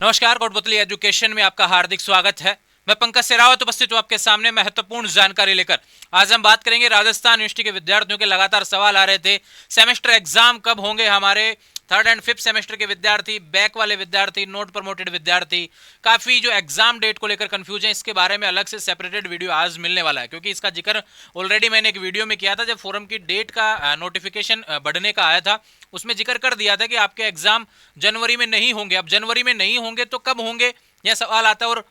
नमस्कार, कोटपुतली एजुकेशन में आपका हार्दिक स्वागत है। मैं पंकज सेरावत उपस्थित हूं आपके सामने महत्वपूर्ण जानकारी लेकर। आज हम बात करेंगे राजस्थान यूनिवर्सिटी के विद्यार्थियों के लगातार सवाल आ रहे थे, सेमेस्टर एग्जाम कब होंगे, हमारे थर्ड एंड फिफ्थ सेमेस्टर के विद्यार्थी, बैक वाले विद्यार्थी, नोट प्रमोटेड विद्यार्थी काफी जो एग्जाम डेट को लेकर कंफ्यूज है। इसके बारे में अलग से सेपरेटेड वीडियो आज मिलने वाला है, क्योंकि इसका जिक्र ऑलरेडी मैंने एक वीडियो में किया था जब फोरम की डेट का नोटिफिकेशन बढ़ने का आया था। उसमें जिक्र कर दिया था कि आपके एग्जाम जनवरी में नहीं होंगे। अब जनवरी में नहीं होंगे तो कब होंगे, यह सवाल आता है। और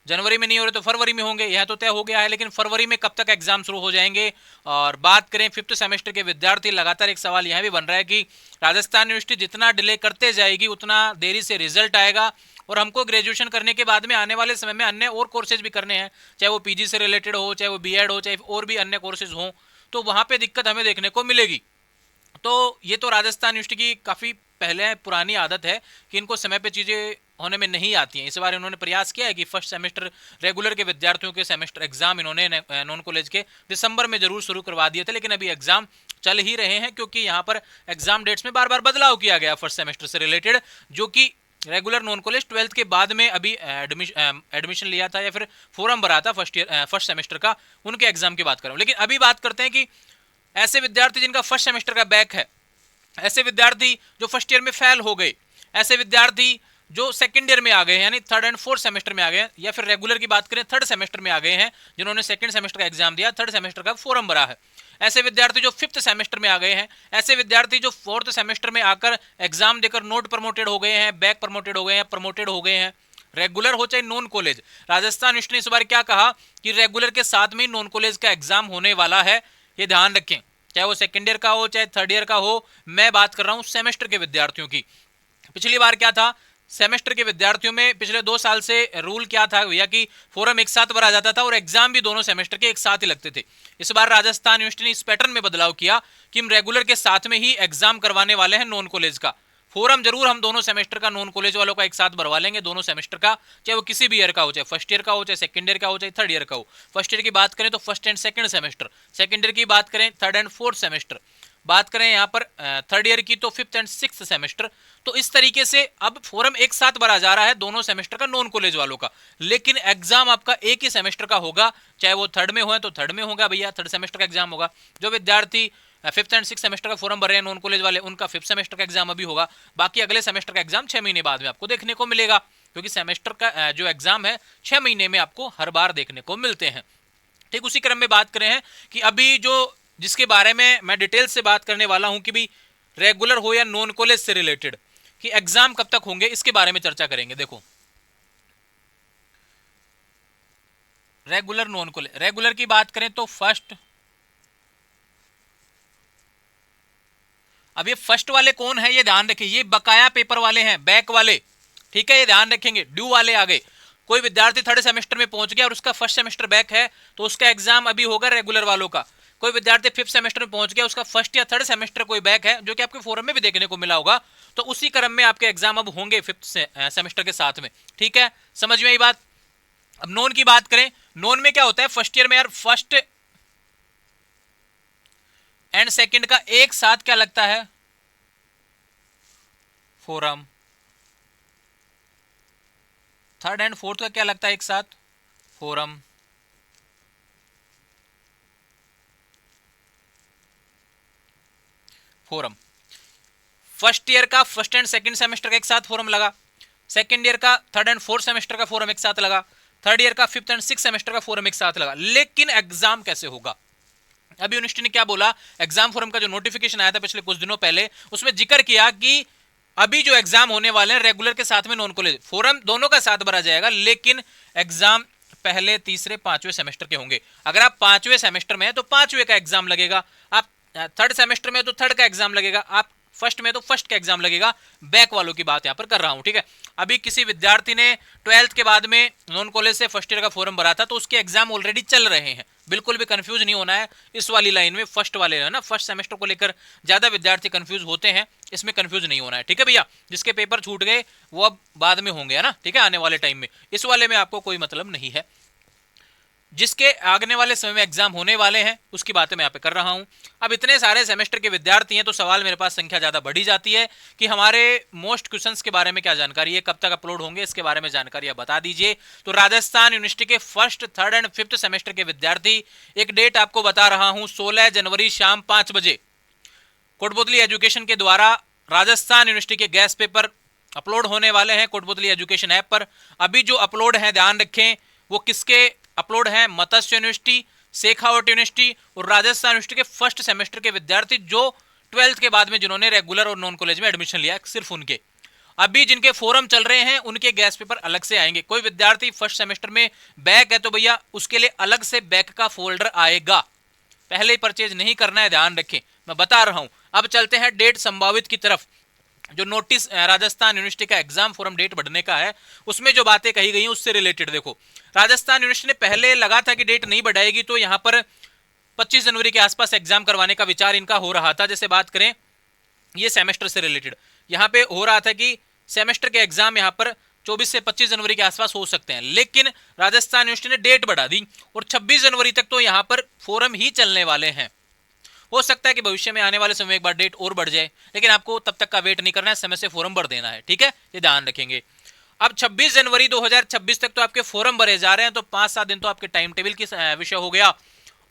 जनवरी में नहीं हो रहे तो फरवरी में होंगे, यह तो तय हो गया है, लेकिन फरवरी में कब तक एग्जाम शुरू हो जाएंगे। और बात करें फिफ्थ सेमेस्टर के विद्यार्थी, लगातार एक सवाल यह भी बन रहा है कि राजस्थान यूनिवर्सिटी जितना डिले करते जाएगी उतना देरी से रिजल्ट आएगा, और हमको ग्रेजुएशन करने के बाद में आने वाले समय में अन्य और कोर्सेज भी करने हैं, चाहे वो पीजी से रिलेटेड हो, चाहे वो बीएड हो, चाहे और भी अन्य कोर्सेज हो, तो वहां पे दिक्कत हमें देखने को मिलेगी। तो ये तो राजस्थान यूनिवर्सिटी की काफ़ी पहले पुरानी आदत है कि इनको समय पे चीज़ें होने में नहीं आती हैं। इस बार इन्होंने प्रयास किया है कि फर्स्ट सेमेस्टर रेगुलर के विद्यार्थियों के सेमेस्टर एग्जाम इन्होंने नॉन कॉलेज के दिसंबर में जरूर शुरू करवा दिए थे, लेकिन अभी एग्जाम चल ही रहे हैं, क्योंकि यहाँ पर एग्जाम डेट्स में बार बार बदलाव किया गया फर्स्ट सेमेस्टर से रिलेटेड, जो कि रेगुलर नॉन कॉलेज ट्वेल्थ के बाद में अभी एडमिशन लिया था या फिर फॉर्म भरा था फर्स्ट सेमेस्टर का, उनके एग्जाम की बात कर रहा हूँ। लेकिन अभी बात करते हैं कि ऐसे विद्यार्थी जिनका फर्स्ट सेमेस्टर का बैक है, ऐसे विद्यार्थी जो फर्स्ट ईयर में फेल हो गए, ऐसे विद्यार्थी जो सेकंड ईयर में आ गए हैं, यानी थर्ड एंड फोर्थ सेमेस्टर में आ गए हैं, या फिर रेगुलर की बात करें थर्ड सेमेस्टर में आ गए हैं, जिन्होंने सेकंड सेमेस्टर का एग्जाम दिया, थर्ड सेमेस्टर का फॉर्म भरा है, ऐसे विद्यार्थी जो फिफ्थ सेमेस्टर में आ गए हैं, ऐसे विद्यार्थी जो फोर्थ सेमेस्टर में आकर एग्जाम देकर नोट प्रमोटेड हो गए हैं, बैक प्रमोटेड हो गए हैं, प्रमोटेड हो गए हैं, रेगुलर हो चाहे नॉन कॉलेज। राजस्थान यूनिवर्सिटी ने इस बार क्या कहा कि रेगुलर के साथ में नॉन कॉलेज का एग्जाम होने वाला है, ये ध्यान रखें, चाहे वो सेकेंड ईयर का हो चाहे थर्ड ईयर का हो। मैं बात कर रहा हूं सेमेस्टर के विद्यार्थियों की। पिछली बार क्या था, सेमेस्टर के विद्यार्थियों में पिछले 2 साल से रूल क्या था भैया कि फॉरम एक साथ भरा जाता था और एग्जाम भी दोनों सेमेस्टर के एक साथ ही लगते थे। इस बार राजस्थान यूनिवर्सिटी ने इस पैटर्न में बदलाव किया कि हम रेगुलर के साथ में ही एग्जाम करवाने वाले हैं नॉन कॉलेज का। फॉरम जरूर हम दोनों सेमेस्टर का नॉन कॉलेज वालों का एक साथ भरवा लेंगे, दोनों सेमेस्टर का, चाहे वो किसी भी ईयर का हो, चाहे फर्स्ट ईयर का हो, चाहे सेकंड ईयर का हो, चाहे थर्ड ईयर का हो। फर्स्ट ईयर की बात करें तो first and second semester, second year की बात करें थर्ड एंड फोर्थ सेमेस्टर, बात करें यहाँ पर थर्ड ईयर की तो फिफ्थ एंड सिक्स्थ सेमेस्टर। तो इस तरीके से अब फॉरम एक साथ भरा जा रहा है दोनों सेमेस्टर का नॉन कॉलेज वालों का, लेकिन एग्जाम आपका एक ही सेमेस्टर का होगा, चाहे वो थर्ड में हो तो थर्ड में होगा भैया, थर्ड सेमेस्टर का एग्जाम होगा। जो विद्यार्थी फिफ्थ एंड सिक्स सेमेस्टर का फॉर्म भर रहे हैं नॉन कॉलेज वाले, उनका फिफ्थ सेमेस्टर का एग्जाम अभी होगा, बाकी अगले सेमेस्टर का एग्जाम 6 महीने बाद में आपको देखने को मिलेगा, क्योंकि सेमेस्टर का जो एग्जाम है 6 महीने में आपको हर बार देखने को मिलते हैं। ठीक उसी क्रम में बात करें हैं कि अभी जो जिसके बारे में मैं डिटेल से बात करने वाला हूं कि भी रेगुलर हो या नॉन कॉलेज से रिलेटेड कि एग्जाम कब तक होंगे, इसके बारे में चर्चा करेंगे। देखो, रेगुलर नॉन कॉलेज, रेगुलर की बात करें तो फर्स्ट, अब ये फर्स्ट वाले कौन है ये ध्यान रखिए, ये बकाया पेपर वाले हैं, बैक वाले, ठीक है, ये ध्यान रखेंगे। ड्यू वाले आ गए, कोई विद्यार्थी थर्ड सेमेस्टर में पहुंच गया और उसका फर्स्ट सेमेस्टर बैक है तो उसका एग्जाम अभी होगा रेगुलर वालों का। कोई विद्यार्थी फिफ्थ सेमेस्टर में पहुंच गया, उसका फर्स्ट या थर्ड सेमेस्टर कोई बैक है, जो कि आपके फोरम में भी देखने को मिला होगा, तो उसी क्रम में आपके एग्जाम अब होंगे फिफ्थ सेमेस्टर के साथ में। ठीक है, समझ में आई बात। अब नॉन की बात करें, नॉन में क्या होता है, फर्स्ट ईयर में यार फर्स्ट एंड सेकंड का एक साथ क्या लगता है, फोरम। थर्ड एंड फोर्थ का क्या लगता है एक साथ, फोरम। फोरम फर्स्ट ईयर का फर्स्ट एंड सेकंड सेमेस्टर का एक साथ फोरम लगा, सेकंड ईयर का थर्ड एंड फोर्थ सेमेस्टर का फोरम एक साथ लगा, थर्ड ईयर का फिफ्थ एंड सिक्स सेमेस्टर का फोरम एक साथ लगा। लेकिन एग्जाम कैसे होगा, अभी यूनिवर्सिटी ने क्या बोला, एग्जाम फोरम का जो नोटिफिकेशन आया था पिछले कुछ दिनों पहले, उसमें जिक्र किया कि अभी जो एग्जाम होने वाले हैं रेगुलर के साथ में नॉन कॉलेज, फोरम दोनों का साथ भरा जाएगा, लेकिन एग्जाम पहले तीसरे पांचवें सेमेस्टर के होंगे। अगर आप पांचवें सेमेस्टर में हैं तो पांचवें का एग्जाम लगेगा, आप थर्ड सेमेस्टर में तो थर्ड का एग्जाम लगेगा, आप फर्स्ट में तो फर्स्ट का एग्जाम लगेगा। बैक वालों की बात यहां पर कर रहा हूं, ठीक है। अभी किसी विद्यार्थी ने ट्वेल्थ के बाद में नॉन कॉलेज से फर्स्ट ईयर का फॉर्म भरा था तो उसके एग्जाम ऑलरेडी चल रहे हैं, बिल्कुल भी कंफ्यूज नहीं होना है इस वाली लाइन में। फर्स्ट वाले है ना, फर्स्ट सेमेस्टर को लेकर ज्यादा विद्यार्थी कंफ्यूज होते हैं, इसमें कंफ्यूज नहीं होना है, ठीक है भैया। जिसके पेपर छूट गए वो अब बाद में होंगे, है ना, ठीक है, आने वाले टाइम में। इस वाले में आपको कोई मतलब नहीं है। जिसके आगने वाले समय में एग्जाम होने वाले हैं उसकी बातें मैं यहाँ पे कर रहा हूं। अब इतने सारे सेमेस्टर के विद्यार्थी हैं तो सवाल मेरे पास संख्या ज्यादा बढ़ी जाती है कि हमारे मोस्ट क्वेश्चंस के बारे में क्या जानकारी है, कब तक अपलोड होंगे, इसके बारे में जानकारी आप बता दीजिए। तो राजस्थान यूनिवर्सिटी के first, third and fifth semester के विद्यार्थी, एक डेट आपको बता रहा हूं, 16 जनवरी शाम 5 बजे कोटपुतली एजुकेशन के द्वारा राजस्थान यूनिवर्सिटी के गैस पेपर अपलोड होने वाले हैं कोटपुतली एजुकेशन ऐप पर। अभी जो अपलोड है ध्यान रखें वो किसके अपलोड है, मत्स्य यूनिवर्सिटी, शेखावट यूनिवर्सिटी और राजस्थान यूनिवर्सिटी के फर्स्ट सेमेस्टर के विद्यार्थी जो 12th के बाद में जिन्होंने रेगुलर और नॉन कॉलेज में एडमिशन लिया, सिर्फ उनके। अभी जिनके फोरम चल रहे हैं उनके गैस पेपर अलग से आएंगे। कोई विद्यार्थी फर्स्ट सेमेस्टर में बैक है तो भैया उसके लिए अलग से बैक का फोल्डर आएगा, पहले ही परचेज नहीं करना है, ध्यान रखें, मैं बता रहा हूं। अब चलते हैं डेट संभावित की तरफ। जो नोटिस राजस्थान यूनिवर्सिटी का एग्जाम फॉरम डेट बढ़ने का है उसमें जो बातें कही गई हैं उससे रिलेटेड देखो, राजस्थान यूनिवर्सिटी ने पहले लगा था कि डेट नहीं बढ़ाएगी, तो यहां पर 25 जनवरी के आसपास एग्जाम करवाने का विचार इनका हो रहा था। जैसे बात करें ये सेमेस्टर से रिलेटेड, यहां पे हो रहा था कि सेमेस्टर के एग्जाम यहां पर 24 से 25 जनवरी के आसपास हो सकते हैं, लेकिन राजस्थान यूनिवर्सिटी ने डेट बढ़ा दी और 26 जनवरी तक तो यहां पर फोरम ही चलने वाले हैं। हो सकता है कि भविष्य में आने वाले समय एक बार डेट और बढ़ जाए, लेकिन आपको तब तक का वेट नहीं करना है, समय से फोरम भर देना है, ठीक है, ये ध्यान रखेंगे। अब 26 जनवरी 2026 तक तो आपके फोरम भरे जा रहे हैं, तो 5-7 दिन तो आपके टाइम टेबल की विषय हो गया।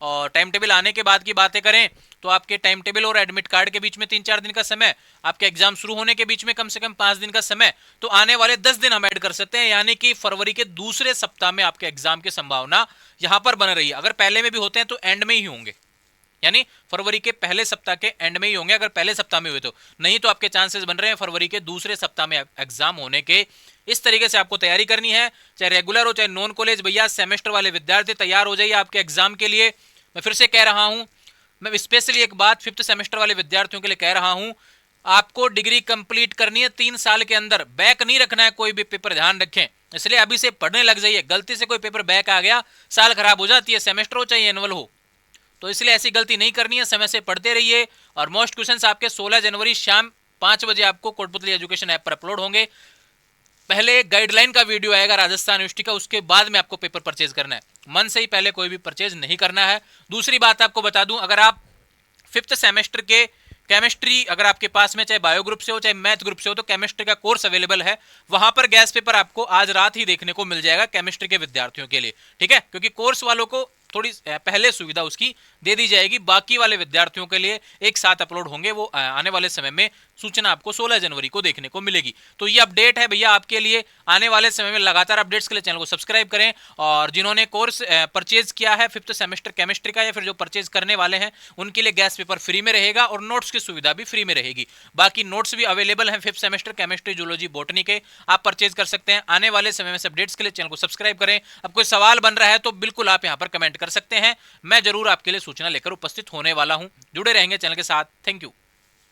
और टाइम टेबल आने के बाद की बातें करें तो आपके टाइम टेबल और एडमिट कार्ड के बीच में 3-4 दिन का समय, आपके एग्जाम शुरू होने के बीच में कम से कम 5 दिन का समय, तो आने वाले 10 दिन हम ऐड कर सकते हैं, यानी कि फरवरी के दूसरे सप्ताह में आपके एग्जाम की संभावना यहां पर बन रही है। अगर पहले में भी होते हैं तो एंड में ही होंगे, यानी फरवरी के पहले सप्ताह के एंड में ही होंगे, अगर पहले सप्ताह में हुए तो, नहीं तो आपके चांसेस बन रहे हैं फरवरी के दूसरे सप्ताह में एग्जाम होने के। इस तरीके से आपको तैयारी करनी है, चाहे रेगुलर हो चाहे नॉन कॉलेज, भैया सेमेस्टर वाले विद्यार्थी तैयार हो जाइए आपके एग्जाम के लिए। मैं फिर से कह रहा हूं, मैं स्पेशली एक बात फिफ्थ सेमेस्टर वाले विद्यार्थियों के लिए कह रहा हूं, आपको डिग्री कंप्लीट करनी है 3 साल के अंदर, बैक नहीं रखना है कोई भी पेपर, ध्यान रखें। इसलिए अभी से पढ़ने लग जाइए, गलती से कोई पेपर बैक आ गया साल खराब हो जाती है, सेमेस्टर हो चाहे एनुअल हो, तो इसलिए ऐसी गलती नहीं करनी है, समय से पढ़ते रहिए। और मोस्ट क्वेश्चंस आपके 16 जनवरी शाम 5 बजे आपको कोटपुतली एजुकेशन ऐप पर अपलोड होंगे। पहले गाइडलाइन का वीडियो आएगा राजस्थान यूनिवर्सिटी का, उसके बाद में आपको पेपर परचेज करना है, मन से ही पहले कोई भी परचेज नहीं करना है। दूसरी बात आपको बता दूं, अगर आप फिफ्थ सेमेस्टर के केमिस्ट्री अगर आपके पास में चाहे बायो ग्रुप से हो चाहे मैथ ग्रुप से हो तो केमिस्ट्री का कोर्स अवेलेबल है, वहां पर गैस पेपर आपको आज रात ही देखने को मिल जाएगा केमिस्ट्री के विद्यार्थियों के लिए, ठीक है, क्योंकि कोर्स वालों को थोड़ी पहले सुविधा उसकी दे दी जाएगी, बाकी वाले विद्यार्थियों के लिए एक साथ अपलोड होंगे, वो आने वाले समय में सूचना आपको 16 जनवरी को देखने को मिलेगी। तो ये अपडेट है भैया आपके लिए, आने वाले समय में लगातार अपडेट्स के लिए चैनल को सब्सक्राइब करें। और जिन्होंने कोर्स परचेज किया है फिफ्थ सेमेस्टर केमिस्ट्री का या फिर जो परचेज करने वाले हैं उनके लिए गैस पेपर फ्री में रहेगा और नोट्स की सुविधा भी फ्री में रहेगी। बाकी नोट्स भी अवेलेबल हैं fifth semester chemistry, zoology, botany के, आप परचेज कर सकते हैं। आने वाले समय में अपडेट्स के लिए चैनल को सब्सक्राइब करें। अब कोई सवाल बन रहा है तो बिल्कुल आप यहाँ पर कमेंट कर सकते हैं, मैं जरूर आपके लिए सूचना लेकर उपस्थित होने वाला हूं। जुड़े रहेंगे चैनल के साथ, थैंक यू।